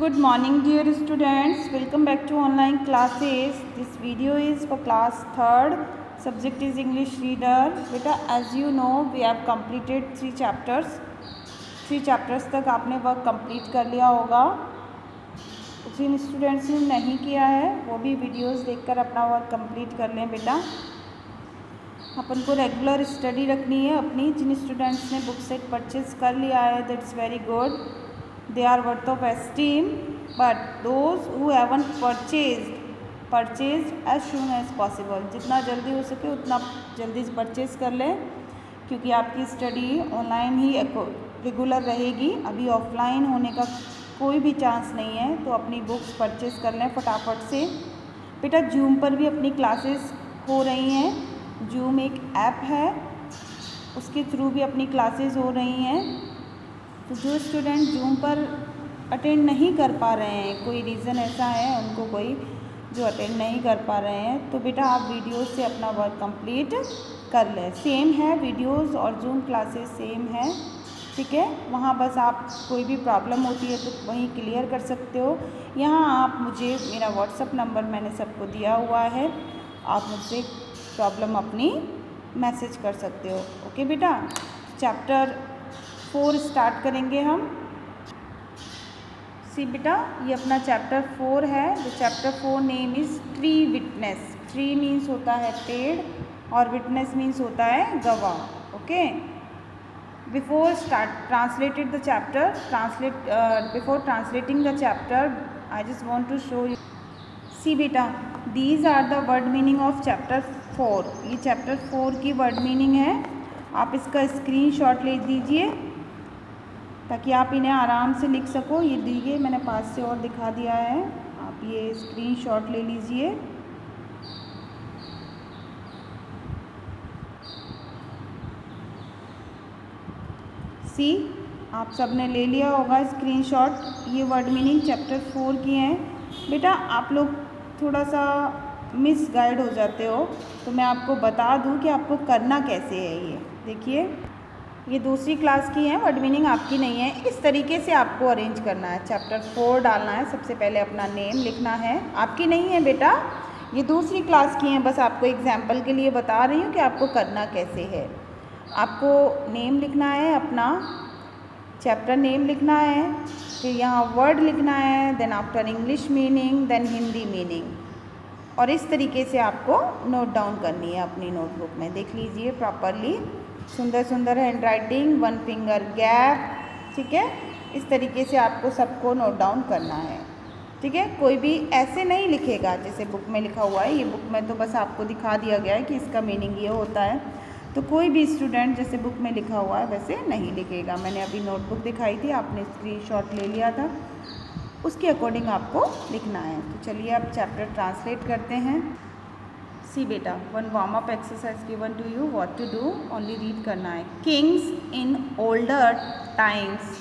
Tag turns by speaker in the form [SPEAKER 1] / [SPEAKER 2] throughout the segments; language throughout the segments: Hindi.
[SPEAKER 1] Good morning dear students, welcome back to online classes. This video is for class 3rd, subject is English reader. Beta, as you know we have completed 3 chapters. 3 chapters तक आपने वर्क कंप्लीट कर लिया होगा. जिन स्टूडेंट्स ने नहीं किया है वो भी वीडियोस देखकर अपना वर्क कंप्लीट कर लें. बेटा अपन को रेगुलर स्टडी रखनी है अपनी. जिन स्टूडेंट्स ने बुक सेट परचेज कर लिया है that's very good, they are worth of esteem, but those who haven't purchased as soon as possible. जितना जल्दी हो सके उतना जल्दी परचेज कर लें, क्योंकि आपकी स्टडी ऑनलाइन ही रेगुलर रहेगी. अभी ऑफलाइन होने का कोई भी चांस नहीं है, तो अपनी बुक्स परचेज कर लें फटाफट से. बेटा जूम पर भी अपनी क्लासेस हो रही हैं. जूम एक ऐप है, उसके थ्रू भी अपनी क्लासेस हो रही हैं. तो जो स्टूडेंट जूम पर अटेंड नहीं कर पा रहे हैं, कोई रीज़न ऐसा है उनको कोई जो अटेंड नहीं कर पा रहे हैं, तो बेटा आप वीडियोस से अपना वर्क कंप्लीट कर लें. सेम है वीडियोस और जूम क्लासेस सेम है, ठीक है. वहाँ बस आप कोई भी प्रॉब्लम होती है तो वहीं क्लियर कर सकते हो. यहाँ आप मुझे, मेरा व्हाट्सअप नंबर मैंने सबको दिया हुआ है, आप मुझसे प्रॉब्लम अपनी मैसेज कर सकते हो. ओके बेटा, चैप्टर 4 स्टार्ट करेंगे हम. सी बेटा ये अपना चैप्टर 4 है. The chapter 4 name is tree witness. Tree means होता है पेड़ और विटनेस मीन्स होता है गवाह. Okay, before translating the chapter I just want to show you. See बेटा these are the word meaning of chapter 4. ये चैप्टर 4 की वर्ड मीनिंग है. आप इसका स्क्रीनशॉट ले लीजिए ताकि आप इन्हें आराम से लिख सको. ये देखिए मैंने पास से और दिखा दिया है, आप ये स्क्रीनशॉट ले लीजिए. सी आप सब ने ले लिया होगा स्क्रीनशॉट. ये वर्ड मीनिंग चैप्टर 4 की हैं. बेटा आप लोग थोड़ा सा मिस गाइड हो जाते हो, तो मैं आपको बता दूं कि आपको करना कैसे है. ये देखिए, ये दूसरी क्लास की है, वर्ड मीनिंग आपकी नहीं है. इस तरीके से आपको अरेंज करना है. चैप्टर 4 डालना है, सबसे पहले अपना नेम लिखना है. आपकी नहीं है बेटा, ये दूसरी क्लास की हैं. बस आपको एग्जाम्पल के लिए बता रही हूँ कि आपको करना कैसे है. आपको नेम लिखना है, अपना चैप्टर नेम लिखना है, फिर यहाँ वर्ड लिखना है, then after English meaning, then Hindi meaning. और इस तरीके से आपको नोट डाउन करनी है अपनी नोटबुक में. देख लीजिए प्रॉपरली, सुंदर सुंदर हैंड राइटिंग, 1 फिंगर गैप, ठीक है. इस तरीके से आपको सबको नोट डाउन करना है, ठीक है. कोई भी ऐसे नहीं लिखेगा जैसे बुक में लिखा हुआ है. ये बुक में तो बस आपको दिखा दिया गया है कि इसका मीनिंग ये होता है, तो कोई भी स्टूडेंट जैसे बुक में लिखा हुआ है वैसे नहीं लिखेगा. मैंने अभी नोटबुक दिखाई थी, आपने स्क्रीनशॉट ले लिया था, उसके अकॉर्डिंग आपको लिखना है. तो चलिए अब चैप्टर ट्रांसलेट करते हैं. सी बेटा, 1 warm up exercise given to you, what to do, only read करना है. Kings in older times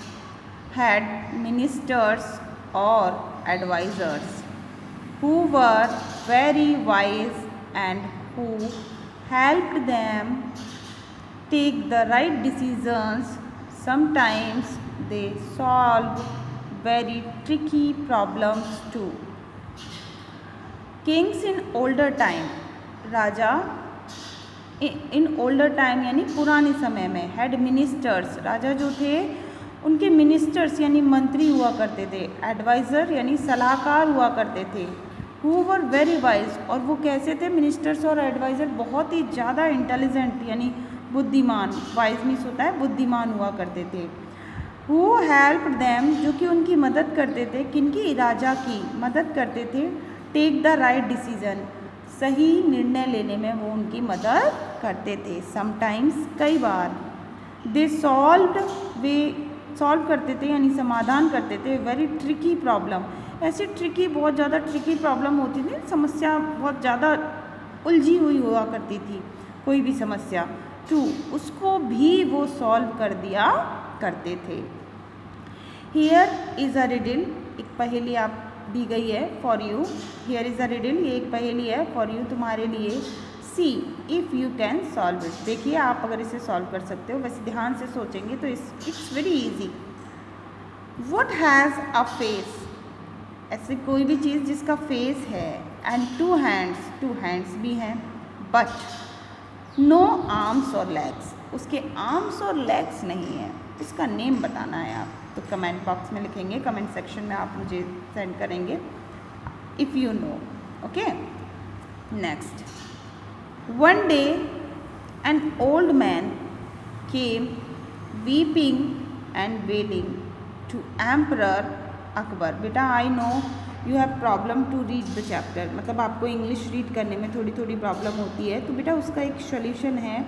[SPEAKER 1] had ministers और advisers who were very wise and who helped them take the right decisions. Sometimes they solve very tricky problems too. Kings in older time, Raja in older time यानी पुराने समय में, हैड मिनिस्टर्स, राजा जो थे उनके मिनिस्टर्स यानी मंत्री हुआ करते थे, एडवाइज़र यानी सलाहकार हुआ करते थे, हु वर वेरी वाइज, और वो कैसे थे मिनिस्टर्स और एडवाइज़र, बहुत ही ज़्यादा इंटेलिजेंट यानी बुद्धिमान, वाइज मीन्स होता है बुद्धिमान हुआ करते थे. हु हेल्प्ड देम, जो कि उनकी मदद करते थे, किनकी, राजा की मदद करते थे, टेक द राइट डिसीजन, सही निर्णय लेने में वो उनकी मदद करते थे. समटाइम्स, कई बार, दे सॉल्व करते थे यानी समाधान करते थे, वेरी ट्रिकी प्रॉब्लम, ऐसी ट्रिकी, बहुत ज़्यादा ट्रिकी प्रॉब्लम होती थी, समस्या बहुत ज़्यादा उलझी हुई हुआ करती थी कोई भी समस्या, टू उसको भी वो सॉल्व कर दिया करते थे. हियर इज़ अ रिडल, एक पहेली आप दी गई है for you. Here is a riddle, ये एक पहेली है फॉर यू, तुम्हारे लिए. सी if you can solve it, देखिए आप अगर इसे सॉल्व कर सकते हो, वैसे ध्यान से सोचेंगे तो it's very easy. What has a face, ऐसे कोई भी चीज़ जिसका फेस है, एंड टू हैंड्स भी हैं, बट नो आर्म्स और लेग्स, उसके आर्म्स और लेग्स नहीं है, इसका नेम बताना है आप। तो कमेंट बॉक्स में लिखेंगे, कमेंट सेक्शन में आप मुझे सेंड करेंगे if you know. Okay, next, one day an old man came weeping and wailing to emperor Akbar. बेटा I know you have problem to read the chapter, मतलब आपको इंग्लिश रीड करने में थोड़ी थोड़ी प्रॉब्लम होती है, तो बेटा उसका एक सोल्यूशन है।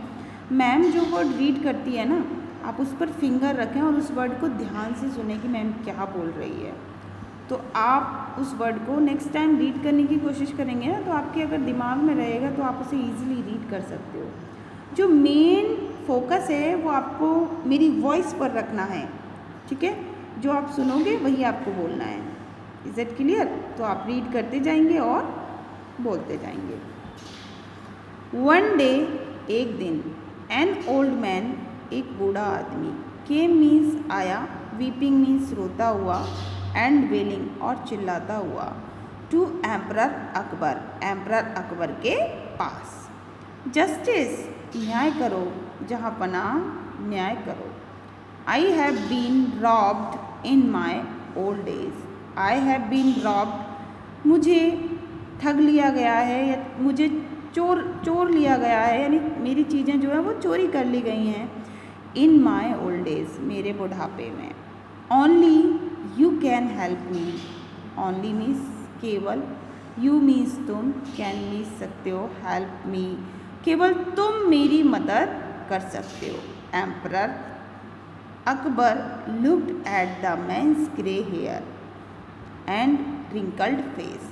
[SPEAKER 1] मैम जो वर्ड रीड करती है ना, आप उस पर फिंगर रखें और उस वर्ड को ध्यान से सुने कि मैम क्या बोल रही है। तो आप उस वर्ड को नेक्स्ट टाइम रीड करने की कोशिश करेंगे ना, तो आपके अगर दिमाग में रहेगा तो आप उसे ईजिली रीड कर सकते हो। जो मेन फोकस है वो आपको मेरी वॉइस पर रखना है, ठीक है? जो आप सुनोगे वही आपको बोलना है। Is it clear? तो आप रीड करते जाएंगे और बोलते जाएंगे। वन डे, एक दिन, एन ओल्ड मैन, एक बूढ़ा आदमी, केम मीन्स आया, वीपिंग मीन्स रोता हुआ, एंड वेलिंग और चिल्लाता हुआ, to emperor Akbar, emperor Akbar के पास। जस्टिस, न्याय करो, जहाँ पनाह, न्याय करो। I have been robbed in my old age, I have been robbed, मुझे ठग लिया गया है या मुझे चोर लिया गया है, यानी मेरी चीज़ें जो है वो चोरी कर ली गई हैं। इन माई ओल्ड एज, मेरे बुढ़ापे में। Only you can help me, only means केवल, यू मीन्स तुम, कैन मीन्स सकते हो, हेल्प मी केवल तुम मेरी मदद कर सकते हो। Emperor Akbar looked at the man's grey hair and wrinkled face.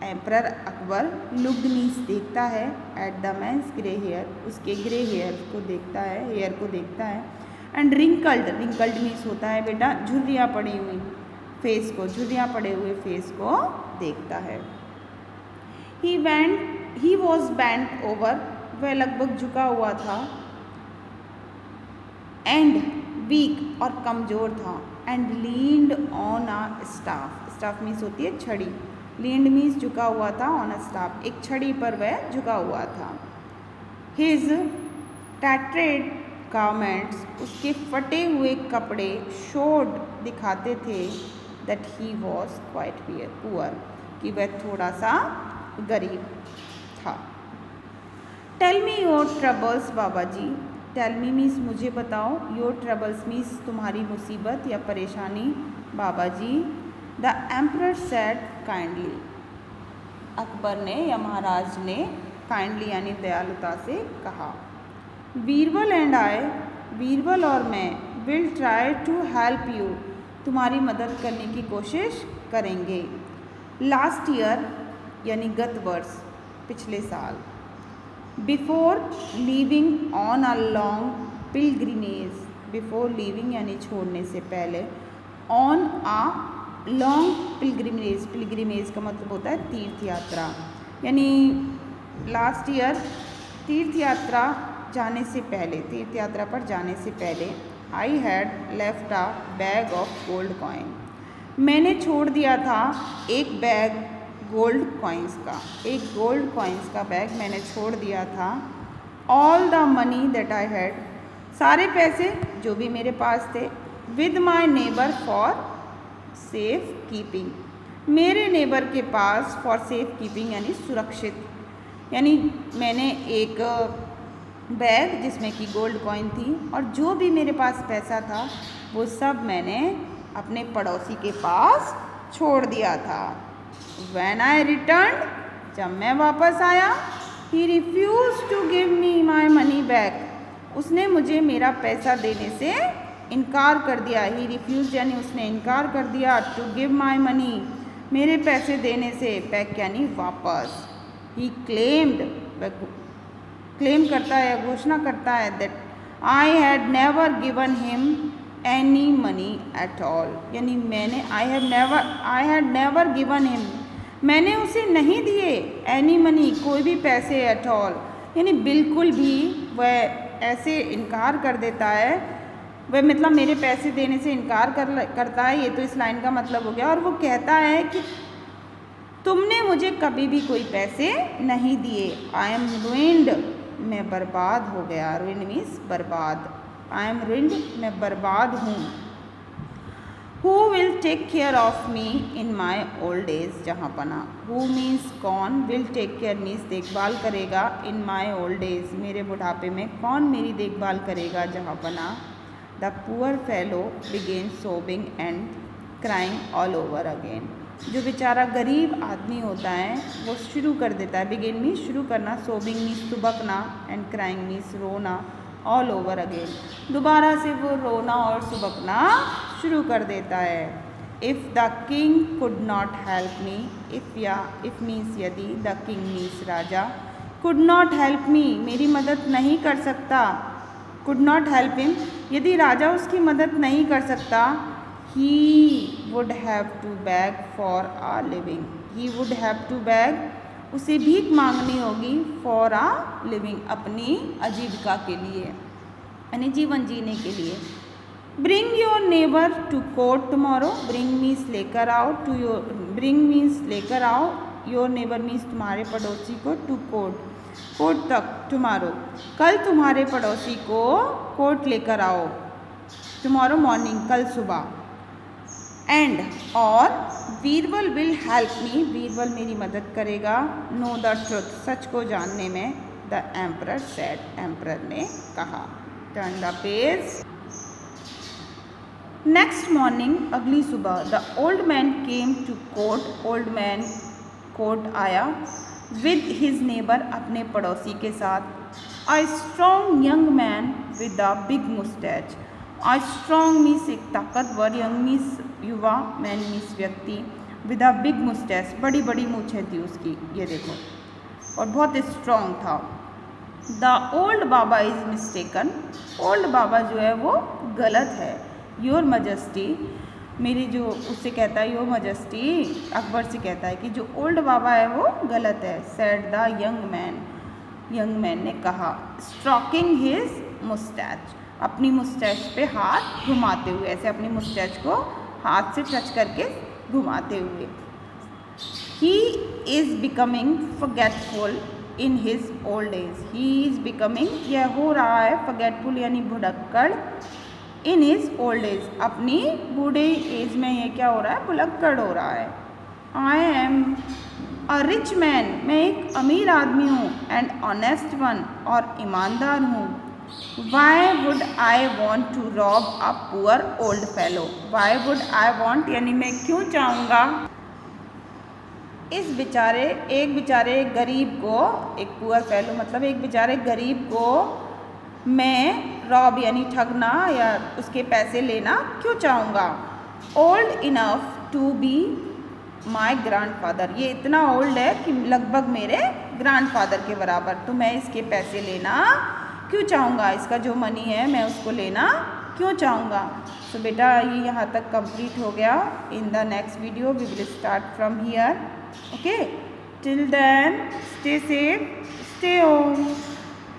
[SPEAKER 1] Emperor Akbar looked means देखता है, at the man's grey hair, उसके ग्रे हेयर को देखता है, हेयर को देखता है, एंड रिंकल्ड मीन्स होता है बेटा झुर्रियाँ पड़ी हुई, फेस को, झुर्रियाँ पड़े हुए फेस को देखता है। ही वॉज बेंट ओवर, वह लगभग झुका हुआ था, एंड वीक और कमज़ोर था, and leaned on a staff, staff means होती है छड़ी, लीन्ड मीन्स झुका हुआ था, ऑन अ स्टाफ, एक छड़ी पर वह झुका हुआ था। हिज टैट्रेड गारमेंट्स, उसके फटे हुए कपड़े, शोड दिखाते थे, that he was quite poor, कि वह थोड़ा सा गरीब था। Tell me your troubles Baba ji, tell me means मुझे बताओ, योर ट्रबल्स मीन्स तुम्हारी मुसीबत या परेशानी, Baba ji. The emperor said kindly, Akbar ने या महाराज ने काइंडली यानी दयालुता से कहा। बीरबल एंड आई, बीरबल और मैं, will try to help you, तुम्हारी मदद करने की कोशिश करेंगे। लास्ट ईयर यानी गत वर्ष, पिछले साल। Before leaving on a long pilgrimage, before leaving यानी छोड़ने से पहले, on a long pilgrimage, pilgrimage का मतलब होता है तीर्थ यात्रा, यानी लास्ट ईयर तीर्थ यात्रा जाने से पहले, तीर्थ यात्रा पर जाने से पहले, I had left a bag of gold coin, मैंने छोड़ दिया था एक बैग गोल्ड कॉइन्स का, एक गोल्ड कॉइन्स का बैग मैंने छोड़ दिया था। All the money that I had, सारे पैसे जो भी मेरे पास थे, with my neighbour for safe keeping, मेरे नेबर के पास फॉर सेफ कीपिंग यानी सुरक्षित, यानी मैंने एक बैग जिसमें कि गोल्ड कॉइन थी और जो भी मेरे पास पैसा था वो सब मैंने अपने पड़ोसी के पास छोड़ दिया था। When I returned, जब मैं वापस आया, he refused to give me my money back, उसने मुझे मेरा पैसा देने से इनकार कर दिया। ही refused यानी उसने इनकार कर दिया, to give my money मेरे पैसे देने से, back यानी वापस। he claimed, क्लेम करता है, घोषणा करता है, that I had never given him any money at all, यानी मैंने I had never given him, मैंने उसे नहीं दिए एनी मनी, कोई भी पैसे, एट ऑल यानी बिल्कुल भी, वह ऐसे इनकार कर देता है, वह मतलब मेरे पैसे देने से इनकार करता है, ये तो इस लाइन का मतलब हो गया। और वो कहता है कि तुमने मुझे कभी भी कोई पैसे नहीं दिए। आई एम रुइंड, मैं बर्बाद हो गया। रुइंड मीन्स बर्बाद। आई एम रुइंड, मैं बर्बाद हूँ। Who will take care of me in my old age, jahanpanah. Who means कौन, विल टेक केयर मीन्स देखभाल करेगा, इन माई ओल्ड एज मेरे बुढ़ापे में कौन मेरी देखभाल करेगा, जहाँपना। The poor fellow began sobbing and crying all over again. जो बेचारा गरीब आदमी होता है वो शुरू कर देता है, बिगेन मीन्स शुरू करना, सोबिंग मीन्स सुबकना, एंड क्राइंग मीन्स रोना, ऑल ओवर अगेन दोबारा से वो रोना और सुबकना शुरू कर देता है। If the king could not help me, if means यदि, द किंग मीन्स राजा, कुड नॉट हेल्प मी मेरी मदद नहीं कर सकता, कुड नॉट हेल्प हिम यदि राजा उसकी मदद नहीं कर सकता, he would have to beg for a living, he would have to beg उसे भीख मांगनी होगी, for a living अपनी आजीविका के लिए, यानी जीवन जीने के लिए। Bring your neighbor to court tomorrow, bring means लेकर आओ, to your bring means लेकर आओ, your neighbor means तुम्हारे पड़ोसी को, to court कोर्ट तक, tomorrow कल तुम्हारे पड़ोसी को कोर्ट लेकर आओ, tomorrow morning कल सुबह। एंड और Birbal will help me, Birbal मेरी मदद करेगा, नो द ट्रुथ सच को जानने में, द एम्परर सेड एम्परर ने कहा। Turn the page. Next morning अगली सुबह, the old man came to court, old man court आया, विद हिज नेबर अपने पड़ोसी के साथ। A strong young man with a big moustache, a strong means एक ताकतवर, यंग मीन्स युवा, मैन मीन्स व्यक्ति, विद अ बिग मुस्टैच बड़ी बड़ी मूछें थी उसकी, ये देखो, और बहुत स्ट्रॉन्ग था। The old baba is mistaken, old baba जो है वो गलत है। योर मजेस्टी मेरी जो उससे कहता है, योर मजेस्टी अकबर से कहता है कि जो ओल्ड बाबा है वो गलत है। सेड द यंग मैन ने कहा, स्ट्रोकिंग हिज मुस्टैच अपनी मुस्टैच पे हाथ घुमाते हुए, ऐसे अपनी मुस्टैच को हाथ से टच करके घुमाते हुए। He is becoming forgetful in his old age, he is becoming यह हो रहा है, फॉरगेटफुल यानी भुलक्कड़, इन हिज ओल्ड एज अपनी बूढ़े एज में ये क्या हो रहा है, भुलक्कड़ हो रहा है। I am a rich man, मैं एक अमीर आदमी हूँ, एंड ऑनेस्ट वन और ईमानदार हूँ। Why would I want to rob a poor old fellow? Why would I want यानी मैं क्यों चाहूँगा एक बेचारे गरीब को, एक पुअर फेलो मतलब एक बेचारे गरीब को मैं रॉब यानी ठगना या उसके पैसे लेना क्यों चाहूँगा। Old enough to be my grandfather, ये इतना ओल्ड है कि लगभग मेरे ग्रैंडफादर के बराबर, तो मैं इसके पैसे लेना क्यों चाहूँगा, इसका जो मनी है मैं उसको लेना क्यों चाहूँगा। तो बेटा ये यहाँ तक कंप्लीट हो गया। In the next video we will start from here. Okay, till then stay safe, stay home.